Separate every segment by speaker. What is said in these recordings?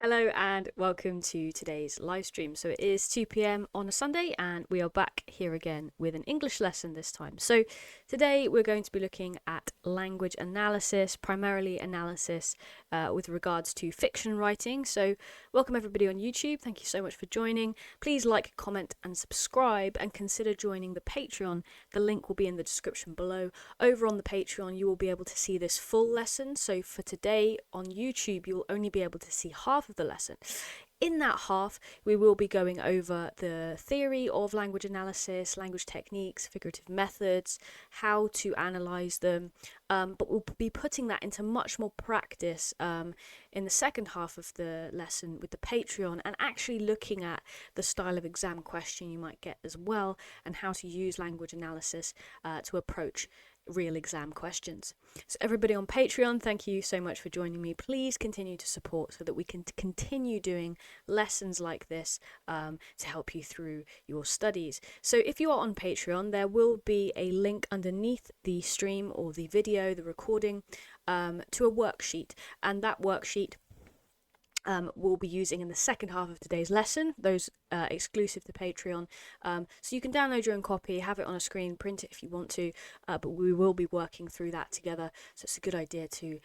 Speaker 1: Hello and welcome to today's live stream. So it is 2 p.m. on a Sunday and we are back here again with an English lesson this time. So today we're going to be looking at language analysis, primarily analysis with regards to fiction writing. So welcome everybody on YouTube. Thank you so much for joining. Please like, comment and subscribe and consider joining the Patreon. The link will be in the description below. Over on the Patreon you will be able to see this full lesson. So for today on YouTube you will only be able to see half of the lesson. In that half, we will be going over the theory of language analysis, language techniques, figurative methods, how to analyse them, but we'll be putting that into much more practice in the second half of the lesson with the Patreon and actually looking at the style of exam question you might get as well and how to use language analysis to approach real exam questions. So everybody on Patreon, thank you so much for joining me. Please continue to support so that we can continue doing lessons like this to help you through your studies. So if you are on Patreon, there will be a link underneath the stream or the video, the recording, to a worksheet, and that worksheet we'll be using in the second half of today's lesson, those exclusive to Patreon. So you can download your own copy, have it on a screen, print it if you want to, but we will be working through that together. So it's a good idea to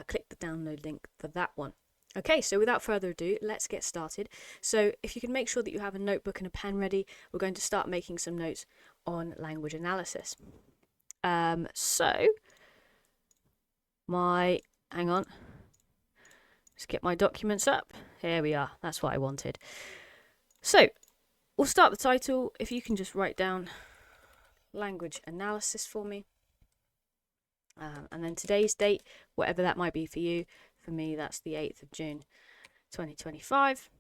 Speaker 1: click the download link for that one. Okay, so without further ado, let's get started. So if you can make sure that you have a notebook and a pen ready, we're going to start making some notes on language analysis. Hang on. Let's get my documents up. Here we are. That's what I wanted. So we'll start the title. If you can just write down language analysis for me. And then today's date, whatever that might be for you. For me, that's the 8th of June, 2025.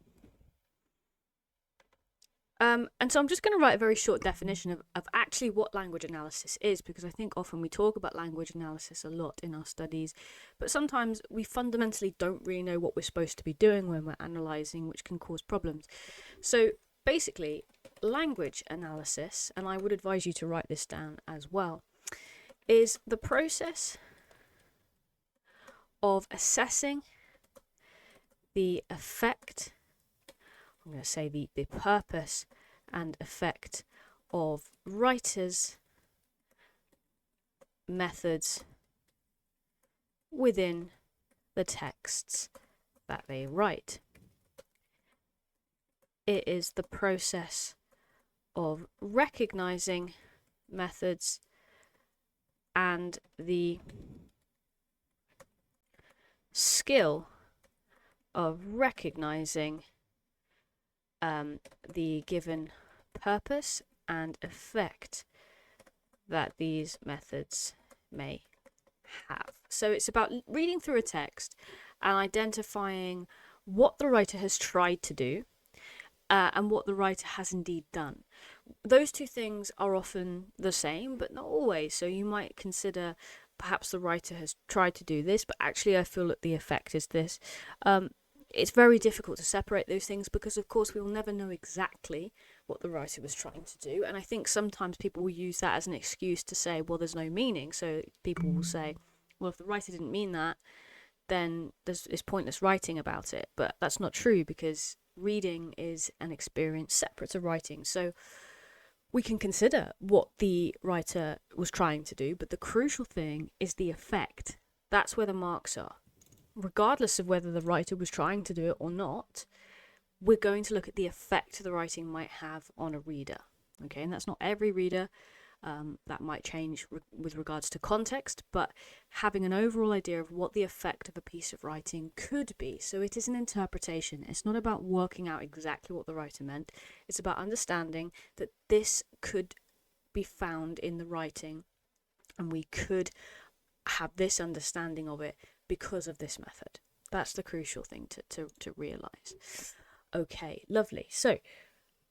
Speaker 1: And so I'm just going to write a very short definition of actually what language analysis is, because I think often we talk about language analysis a lot in our studies, but sometimes we fundamentally don't really know what we're supposed to be doing when we're analysing, which can cause problems. So basically, language analysis, and I would advise you to write this down as well, is the process of assessing the effect, I'm going to say the purpose and effect of writers' methods within the texts that they write. It is the process of recognizing methods and the skill of recognizing the given purpose and effect that these methods may have. So it's about reading through a text and identifying what the writer has tried to do and what the writer has indeed done. Those two things are often the same, but not always. So you might consider perhaps the writer has tried to do this, but actually I feel that the effect is this. It's very difficult to separate those things because, of course, we will never know exactly what the writer was trying to do. And I think sometimes people will use that as an excuse to say, well, there's no meaning. So people will say, well, if the writer didn't mean that, then it's pointless writing about it. But that's not true, because reading is an experience separate to writing. So we can consider what the writer was trying to do, but the crucial thing is the effect. That's where the marks are. Regardless of whether the writer was trying to do it or not, we're going to look at the effect the writing might have on a reader. Okay, and that's not every reader. That might change with regards to context, but having an overall idea of what the effect of a piece of writing could be. So it is an interpretation. It's not about working out exactly what the writer meant. It's about understanding that this could be found in the writing and we could have this understanding of it because of this method. That's the crucial thing to realise. Okay, lovely. So I'm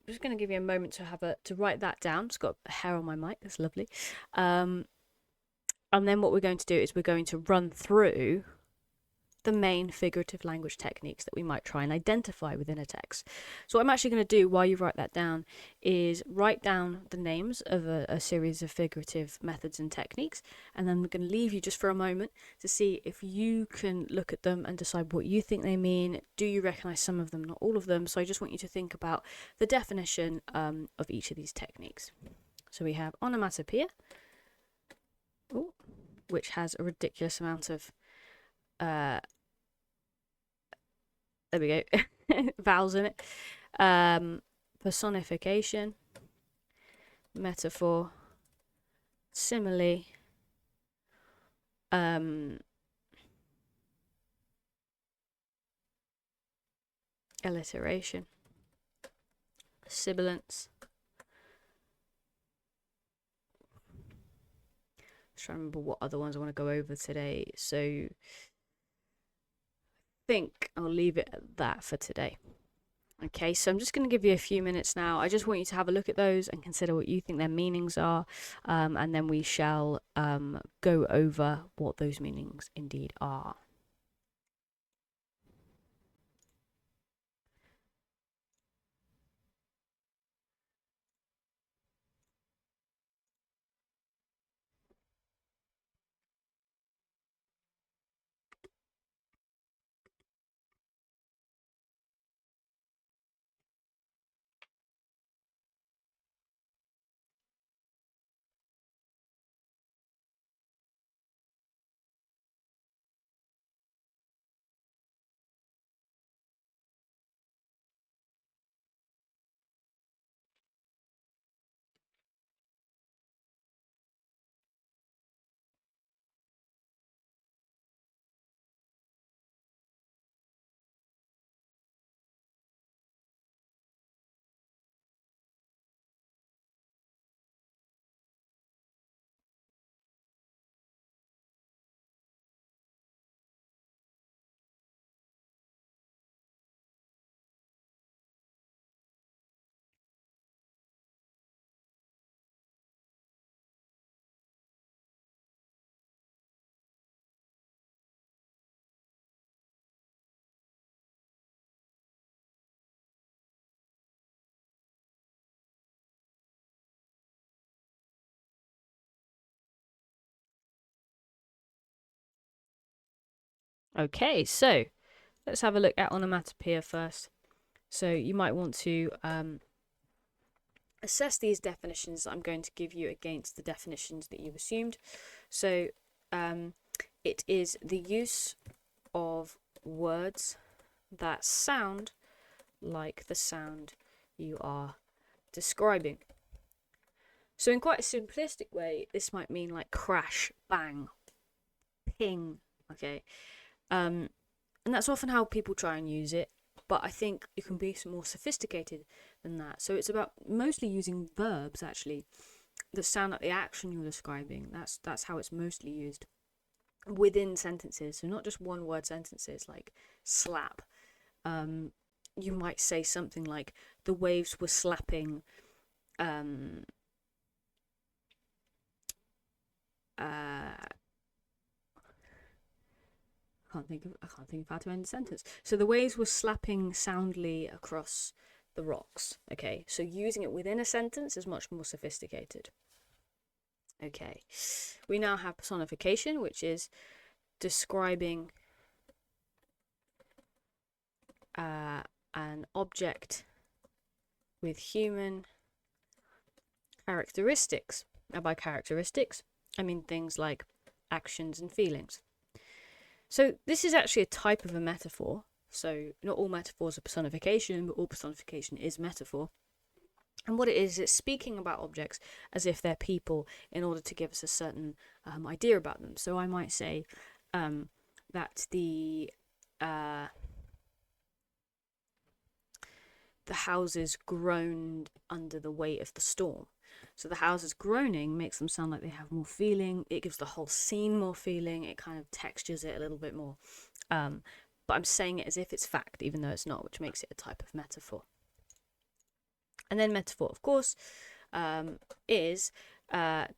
Speaker 1: just going to give you a moment to write that down. It's got a hair on my mic. That's lovely. And then what we're going to do is we're going to run through the main figurative language techniques that we might try and identify within a text. So what I'm actually going to do while you write that down is write down the names of a series of figurative methods and techniques, and then I'm going to leave you just for a moment to see if you can look at them and decide what you think they mean. Do you recognize some of them, not all of them? So I just want you to think about the definition of each of these techniques. So we have onomatopoeia, which has a ridiculous amount of there we go, vowels in it. Personification, metaphor, simile, alliteration, sibilance. Just trying to remember what other ones I want to go over today. So I think I'll leave it at that for today. Okay, so I'm just going to give you a few minutes now. I just want you to have a look at those and consider what you think their meanings are, and then we shall go over what those meanings indeed are. Okay, so let's have a look at onomatopoeia first. So you might want to assess these definitions that I'm going to give you against the definitions that you assumed. So it is the use of words that sound like the sound you are describing. So in quite a simplistic way, this might mean like crash, bang, ping, okay? And that's often how people try and use it, but I think it can be more sophisticated than that. So it's about mostly using verbs, actually, that sound like the action you're describing. That's how it's mostly used within sentences. So not just one word sentences like slap. You might say something like the waves were slapping I can't think of how to end the sentence. So the waves were slapping soundly across the rocks. Okay, so using it within a sentence is much more sophisticated. Okay, we now have personification, which is describing an object with human characteristics. Now, by characteristics, I mean things like actions and feelings. So this is actually a type of a metaphor. So not all metaphors are personification, but all personification is metaphor. And what it is, it's speaking about objects as if they're people in order to give us a certain idea about them. So I might say that the houses groaned under the weight of the storm. So the houses groaning makes them sound like they have more feeling. It gives the whole scene more feeling. It kind of textures it a little bit more. But I'm saying it as if it's fact, even though it's not, which makes it a type of metaphor. And then metaphor, of course, is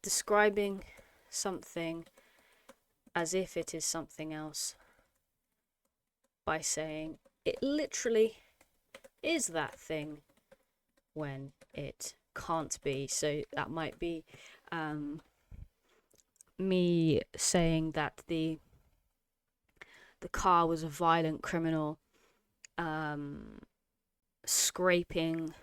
Speaker 1: describing something as if it is something else by saying it literally is that thing when it can't be. So that might be me saying that the car was a violent criminal scraping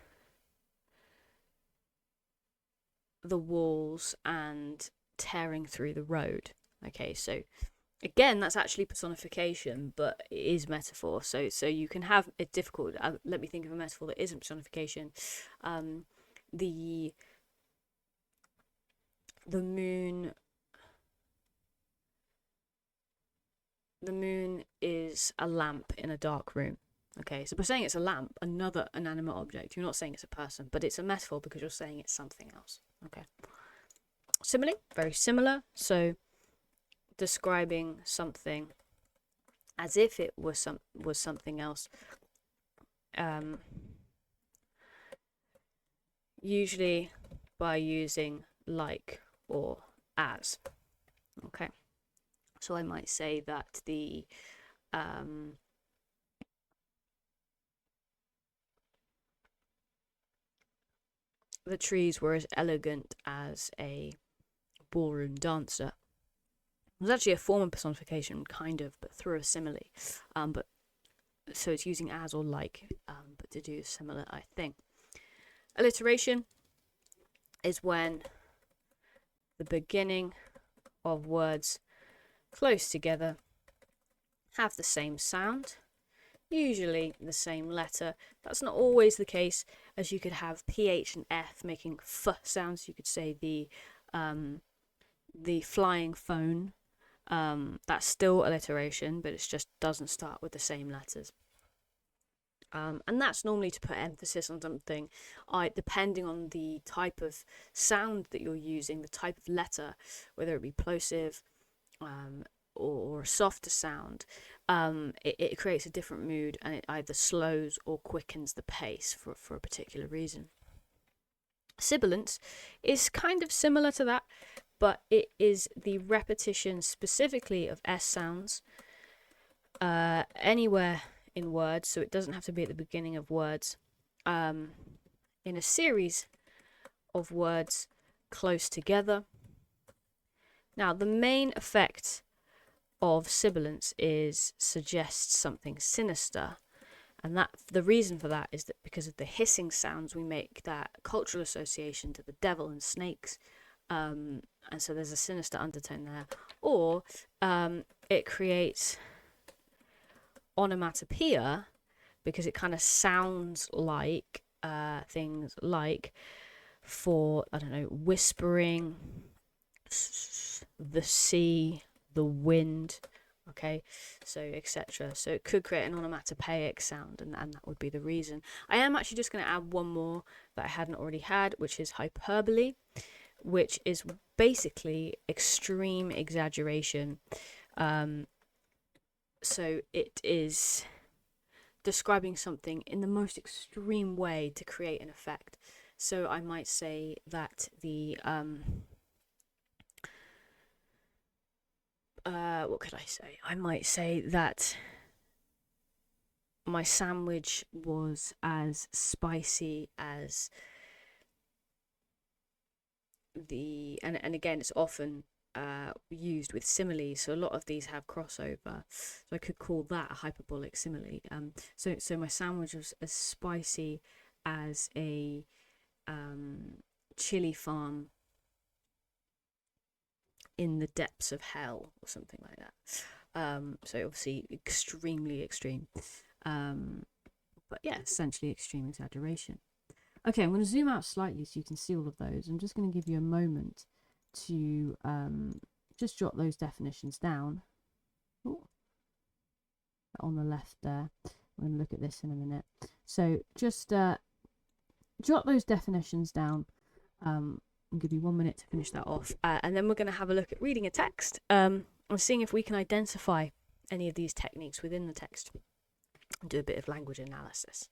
Speaker 1: the walls and tearing through the road. Okay, so again, that's actually personification, but it is metaphor. So you can have it difficult. Let me think of a metaphor that isn't personification. The moon. The moon is a lamp in a dark room. Okay, so by saying it's a lamp, an inanimate object, you're not saying it's a person, but it's a metaphor because you're saying it's something else. Okay. Simile, very similar. So describing something as if it was something else. Usually by using like or as. Okay. So I might say that the trees were as elegant as a ballroom dancer. It was actually a form of personification, kind of, but through a simile. But so it's using as or like, but to do a similar thing. Alliteration is when the beginning of words close together have the same sound, usually the same letter. That's not always the case, as you could have PH and F making F sounds. You could say the flying phone. That's still alliteration, but it just doesn't start with the same letters. And that's normally to put emphasis on something, depending on the type of sound that you're using, the type of letter, whether it be plosive or a softer sound. It creates a different mood, and it either slows or quickens the pace for a particular reason. Sibilance is kind of similar to that, but it is the repetition specifically of S sounds anywhere in words, so it doesn't have to be at the beginning of words, in a series of words close together. Now, the main effect of sibilance is suggests something sinister, and that the reason for that is that because of the hissing sounds we make, that cultural association to the devil and snakes, and so there's a sinister undertone there. Or it creates onomatopoeia because it kind of sounds like things like, for, I don't know, whispering, the sea, the wind, okay, so etc. So it could create an onomatopoeic sound, and that would be the reason. I am actually just going to add one more that I hadn't already had, which is hyperbole, which is basically extreme exaggeration. So it is describing something in the most extreme way to create an effect. So I might say that the what could I say? I might say that my sandwich was as spicy as and again, it's often used with similes, so a lot of these have crossover, so I could call that a hyperbolic simile. So my sandwich was as spicy as a chili farm in the depths of hell, or something like that. So obviously extremely extreme, but yeah, essentially extreme exaggeration. Okay, I'm going to zoom out slightly so you can see all of those. I'm just going to give you a moment to just jot those definitions down. Ooh, on the left there. I'm going to look at this in a minute. So just jot those definitions down. I'll give you 1 minute to finish that off. And then we're going to have a look at reading a text and seeing if we can identify any of these techniques within the text and do a bit of language analysis.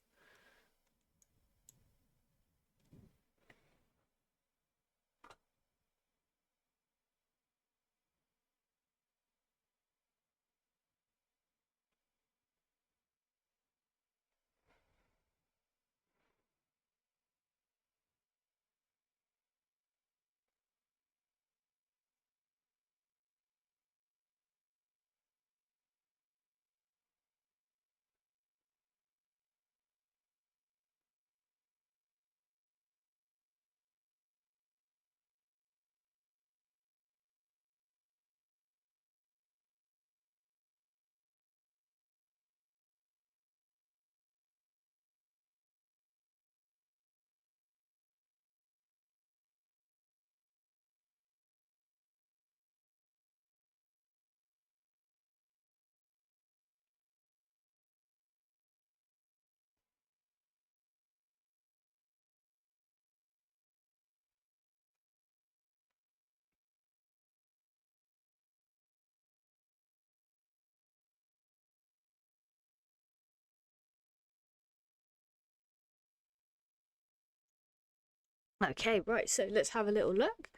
Speaker 1: Okay, right, so let's have a little look.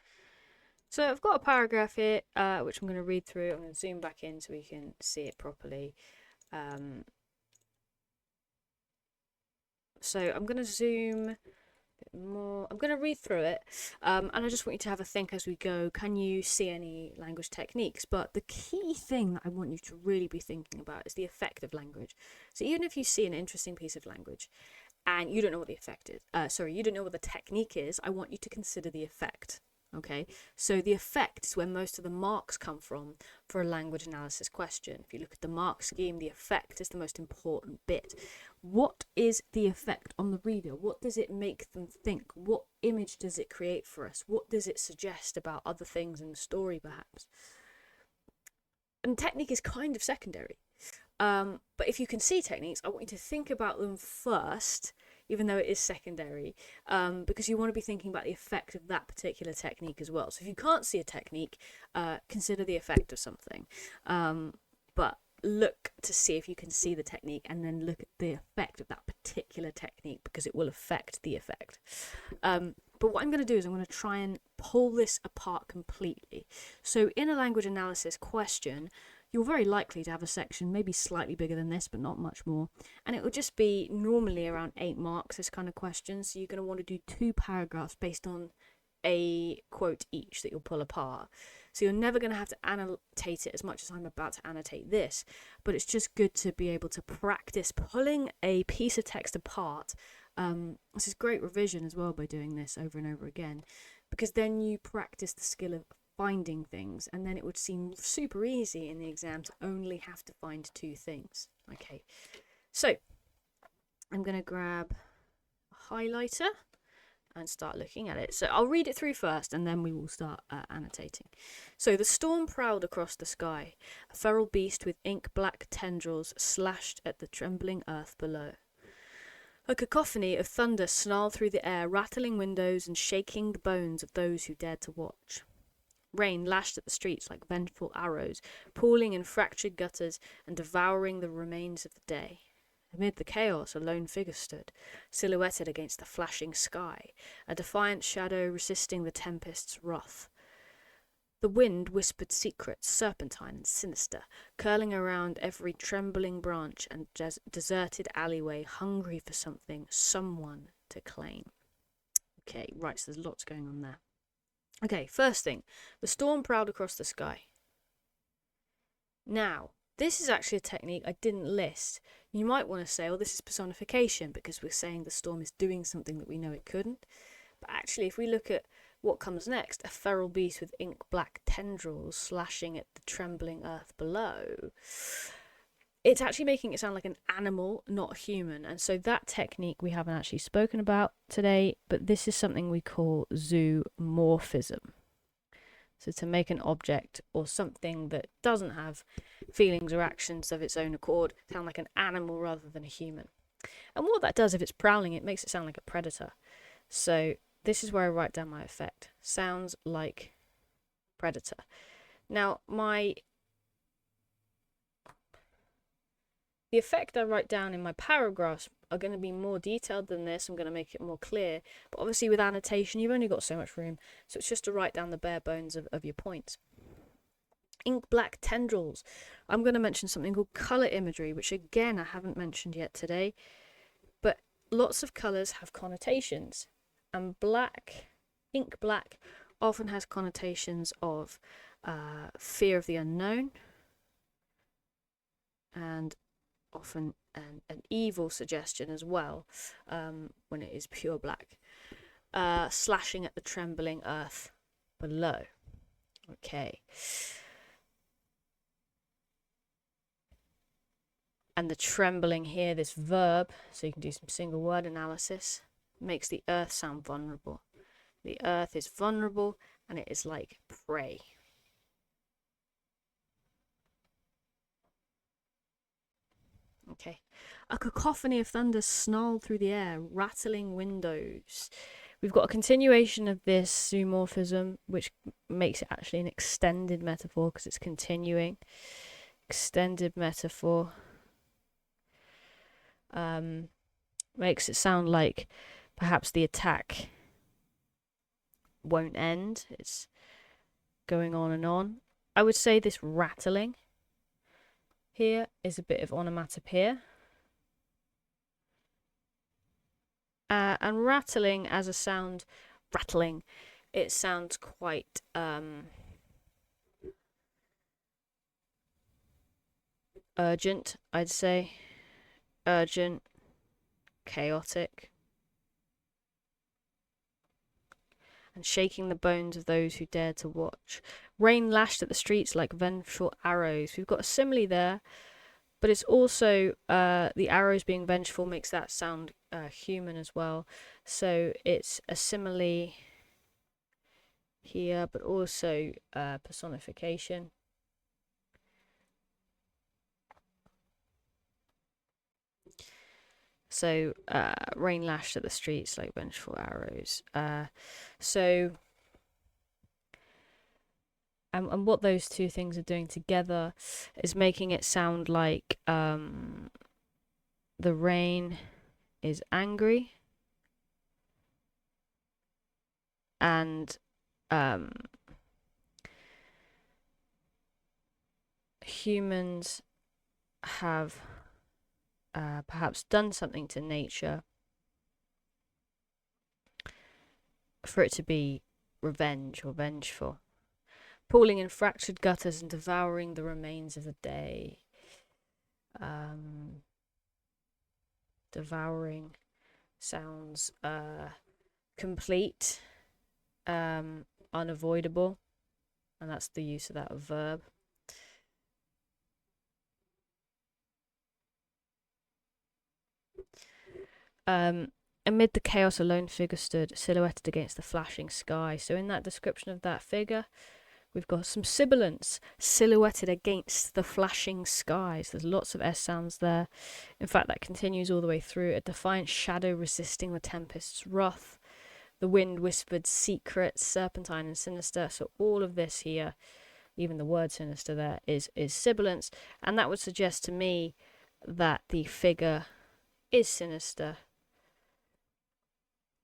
Speaker 1: So I've got a paragraph here, which I'm going to read through. I'm going to zoom back in so we can see it properly. So I'm going to zoom more. I'm going to read through it, and I just want you to have a think as we go. Can you see any language techniques? But the key thing that I want you to really be thinking about is the effect of language. So even if you see an interesting piece of language and you don't know what the effect is, you don't know what the technique is, I want you to consider the effect. Okay, so the effect is where most of the marks come from for a language analysis question. If you look at the mark scheme, the effect is the most important bit. What is the effect on the reader? What does it make them think? What image does it create for us? What does it suggest about other things in the story, perhaps? And technique is kind of secondary. But if you can see techniques, I want you to think about them first, even though it is secondary, because you want to be thinking about the effect of that particular technique as well. So if you can't see a technique, consider the effect of something. But look to see if you can see the technique and then look at the effect of that particular technique because it will affect the effect. But what I'm going to do is I'm going to try and pull this apart completely. So in a language analysis question, you're very likely to have a section maybe slightly bigger than this, but not much more. And it will just be normally around 8 marks, this kind of question. So you're going to want to do 2 paragraphs based on a quote each that you'll pull apart. So you're never going to have to annotate it as much as I'm about to annotate this, but it's just good to be able to practice pulling a piece of text apart. This is great revision as well by doing this over and over again, because then you practice the skill of finding things, and then it would seem super easy in the exam to only have to find 2 things. Okay, so I'm going to grab a highlighter and start looking at it. So I'll read it through first and then we will start annotating. So the storm prowled across the sky, a feral beast with ink-black tendrils slashed at the trembling earth below. A cacophony of thunder snarled through the air, rattling windows and shaking the bones of those who dared to watch. Rain lashed at the streets like vengeful arrows, pooling in fractured gutters and devouring the remains of the day. Amid the chaos, a lone figure stood, silhouetted against the flashing sky, a defiant shadow resisting the tempest's wrath. The wind whispered secrets, serpentine and sinister, curling around every trembling branch and deserted alleyway, hungry for something, someone to claim. Okay, right, so there's lots going on there. Okay, first thing, the storm prowled across the sky. Now, this is actually a technique I didn't list. You might want to say, oh, this is personification because we're saying the storm is doing something that we know it couldn't. But actually, if we look at what comes next, a feral beast with ink-black tendrils slashing at the trembling earth below, it's actually making it sound like an animal, not a human. And so that technique we haven't actually spoken about today, but this is something we call zoomorphism. So to make an object or something that doesn't have feelings or actions of its own accord sound like an animal rather than a human. And what that does, if it's prowling, it makes it sound like a predator. So this is where I write down my effect. Sounds like predator. Now, the effect I write down in my paragraphs are going to be more detailed than this. I'm going to make it more clear. But obviously with annotation, you've only got so much room. So it's just to write down the bare bones of your points. Ink black tendrils. I'm going to mention something called colour imagery, which again I haven't mentioned yet today. But lots of colours have connotations. And black, ink black, often has connotations of fear of the unknown and often an evil suggestion as well when it is pure black. Slashing at the trembling earth below. Okay. And the trembling here, this verb, so you can do some single word analysis, makes the earth sound vulnerable. The earth is vulnerable and it is like prey. Okay. A cacophony of thunder snarled through the air, rattling windows. We've got a continuation of this zoomorphism, which makes it actually an extended metaphor because it's continuing. Extended metaphor. Makes it sound like perhaps the attack won't end. It's going on and on. I would say this rattling here is a bit of onomatopoeia. And rattling as a sound, rattling, it sounds quite urgent, I'd say. Urgent, chaotic. And shaking the bones of those who dare to watch. Rain lashed at the streets like vengeful arrows. We've got a simile there, but it's also the arrows being vengeful makes that sound human as well. So it's a simile here, but also personification. So rain lashed at the streets like vengeful arrows. And what those two things are doing together is making it sound like the rain is angry and humans have perhaps done something to nature for it to be revenge or vengeful. Pooling in fractured gutters and devouring the remains of the day. Devouring sounds complete, unavoidable, and that's the use of that verb. Amid the chaos, a lone figure stood, silhouetted against the flashing sky. So in that description of that figure, we've got some sibilants, silhouetted against the flashing skies. There's lots of S sounds there. In fact, that continues all the way through. A defiant shadow resisting the tempest's wrath. The wind whispered secrets, serpentine and sinister. So all of this here, even the word sinister there, is sibilants. And that would suggest to me that the figure is sinister.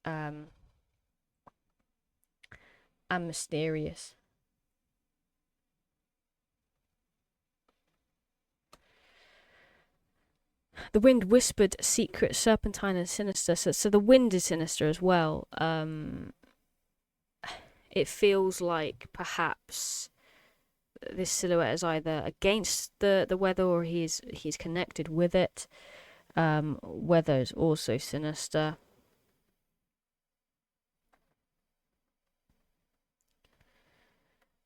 Speaker 1: And mysterious. The wind whispered secret, serpentine and sinister. So the wind is sinister as well. It feels like perhaps this silhouette is either against the weather or he's connected with it. Weather is also sinister.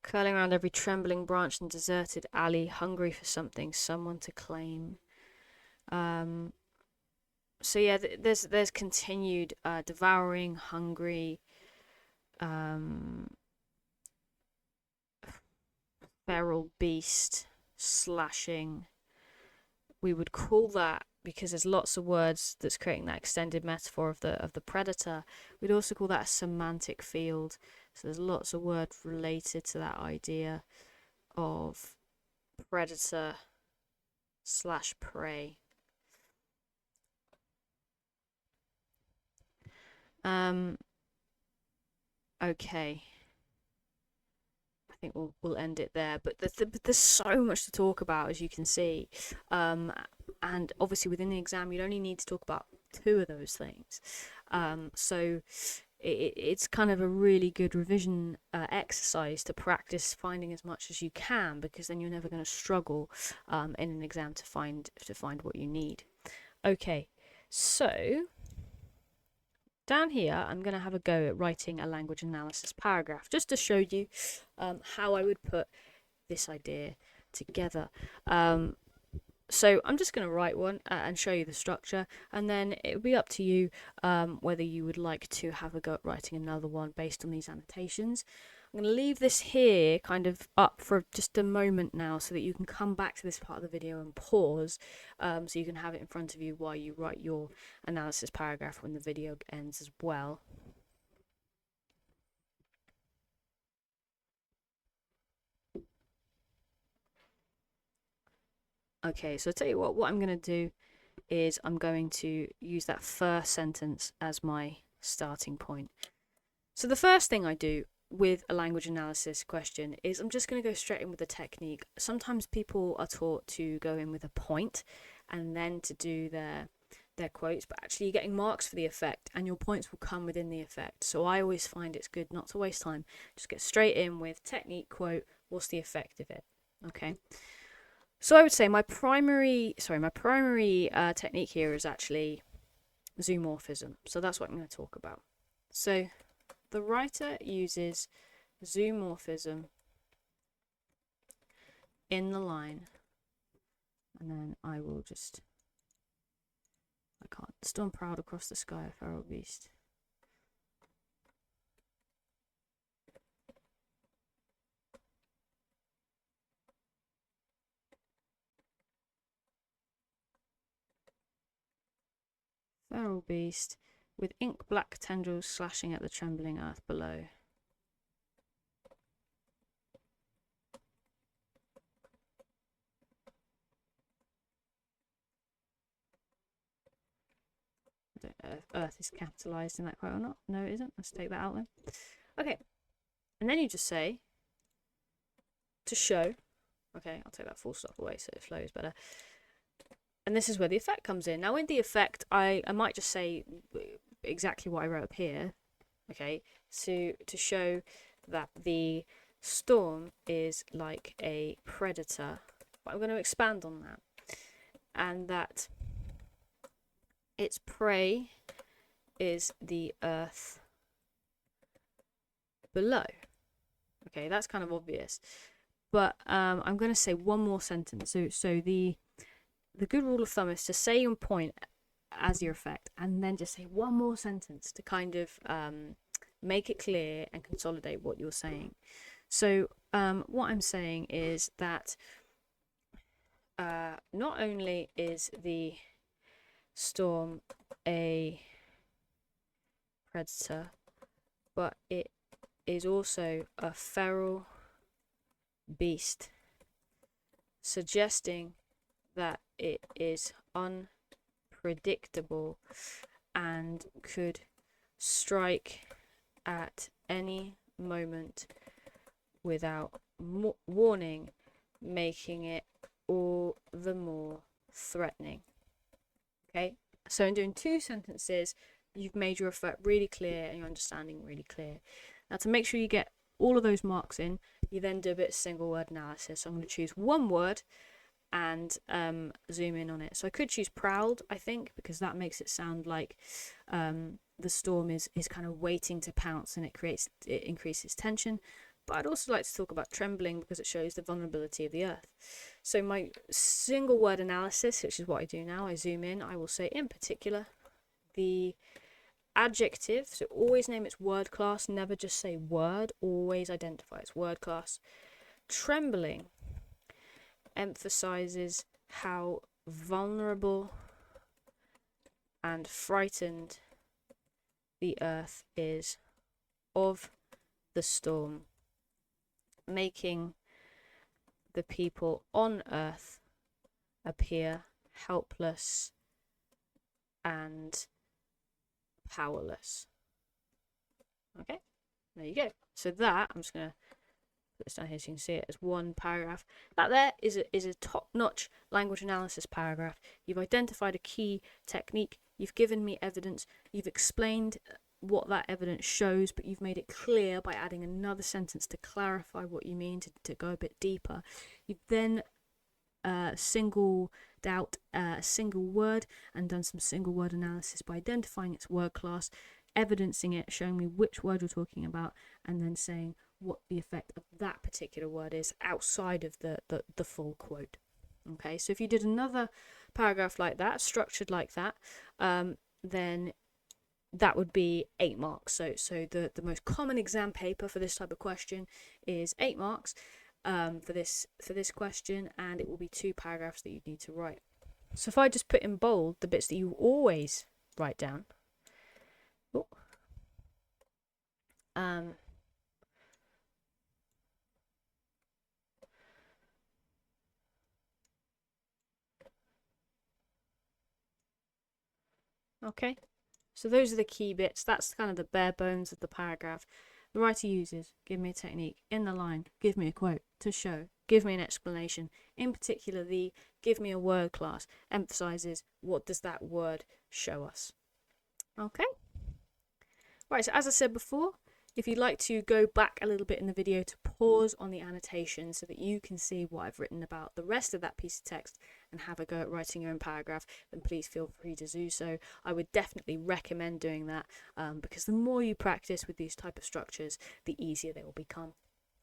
Speaker 1: Curling around every trembling branch and deserted alley, hungry for something, someone to claim. So yeah, there's continued devouring, hungry, feral beast, slashing. We would call that, because there's lots of words that's creating that extended metaphor of the predator. We'd also call that a semantic field. So there's lots of words related to that idea of predator / prey. Okay. I think we'll end it there. But there's so much to talk about, as you can see. And obviously within the exam, you'd only need to talk about 2 of those things. So it's kind of a really good revision exercise to practice finding as much as you can, because then you're never going to struggle in an exam to find what you need. Okay, so down here, I'm going to have a go at writing a language analysis paragraph, just to show you how I would put this idea together. So I'm just going to write one and show you the structure, and then it'll be up to you whether you would like to have a go at writing another one based on these annotations. I'm going to leave this here kind of up for just a moment now, so that you can come back to this part of the video and pause, so you can have it in front of you while you write your analysis paragraph when the video ends as well. Okay, so I'll tell you what I'm going to do is I'm going to use that first sentence as my starting point. So the first thing I do with a language analysis question is I'm just going to go straight in with the technique. Sometimes people are taught to go in with a point and then to do their quotes, but actually you're getting marks for the effect and your points will come within the effect. So I always find it's good not to waste time. Just get straight in with technique, quote, what's the effect of it? Okay. So I would say my primary technique here is actually zoomorphism. So that's what I'm going to talk about. So the writer uses zoomorphism in the line, and then I will just, I can't, storm proud across the sky, a feral beast. Feral beast with ink black tendrils slashing at the trembling earth below. I don't know if earth is capitalised in that quote or not. No, it isn't. Let's take that out then. Okay. And then you just say, to show. Okay, I'll take that full stop away so it flows better. And this is where the effect comes in. Now, in the effect, I might just say exactly what I wrote up here, okay, to show that the storm is like a predator. But I'm going to expand on that. And that its prey is the earth below. Okay, that's kind of obvious. But I'm going to say one more sentence. So the good rule of thumb is to say your point as your effect and then just say one more sentence to kind of make it clear and consolidate what you're saying. So what I'm saying is that not only is the storm a predator, but it is also a feral beast, suggesting that it is unpredictable and could strike at any moment without warning, making it all the more threatening. Okay, so in doing two sentences, you've made your effect really clear and your understanding really clear. Now, to make sure you get all of those marks in, you then do a bit of single word analysis. So I'm going to choose one word and zoom in on it. So I could choose proud, I think, because that makes it sound like the storm is kind of waiting to pounce and it increases tension. But I'd also like to talk about trembling because it shows the vulnerability of the earth. So my single word analysis, which is what I do now, I zoom in, I will say in particular the adjective, so always name its word class, never just say word, always identify its word class. Trembling emphasizes how vulnerable and frightened the earth is of the storm, making the people on earth appear helpless and powerless. Okay, there you go. So that, I'm just going to put this down here so you can see it as one paragraph. That there is a top-notch language analysis paragraph. You've identified a key technique, you've given me evidence, you've explained what that evidence shows, but you've made it clear by adding another sentence to clarify what you mean, to go a bit deeper. You've then singled out a single word and done some single word analysis by identifying its word class, evidencing it, showing me which word you're talking about, and then saying what the effect of that particular word is outside of the full quote. Okay, so if you did another paragraph like that, structured like that, then that would be 8 marks. So the most common exam paper for this type of question is 8 marks for this question, and it will be 2 paragraphs that you need to write. So if I just put in bold the bits that you always write down. Oh. Okay, So those are the key bits. That's kind of the bare bones of the paragraph. The writer uses give me a technique, in the line, give me a quote, to show, give me an explanation. In particular, the give me a word class emphasizes what does that word show us. Okay. Right, so as I said before, if you'd like to go back a little bit in the video to pause on the annotation so that you can see what I've written about the rest of that piece of text and have a go at writing your own paragraph, then please feel free to do so. I would definitely recommend doing that because the more you practice with these type of structures, the easier they will become.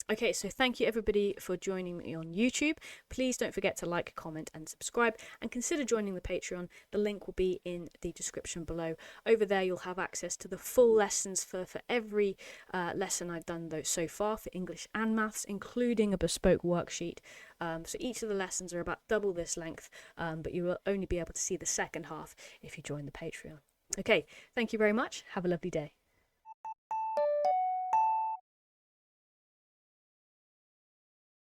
Speaker 1: Okay, so thank you everybody for joining me on YouTube. Please don't forget to like, comment and subscribe, and consider joining the Patreon. The link will be in the description below. Over there you'll have access to the full lessons for every lesson I've done so far for English and Maths, including a bespoke worksheet. So each of the lessons are about double this length, but you will only be able to see the second half if you join the Patreon. Okay, thank you very much. Have a lovely day.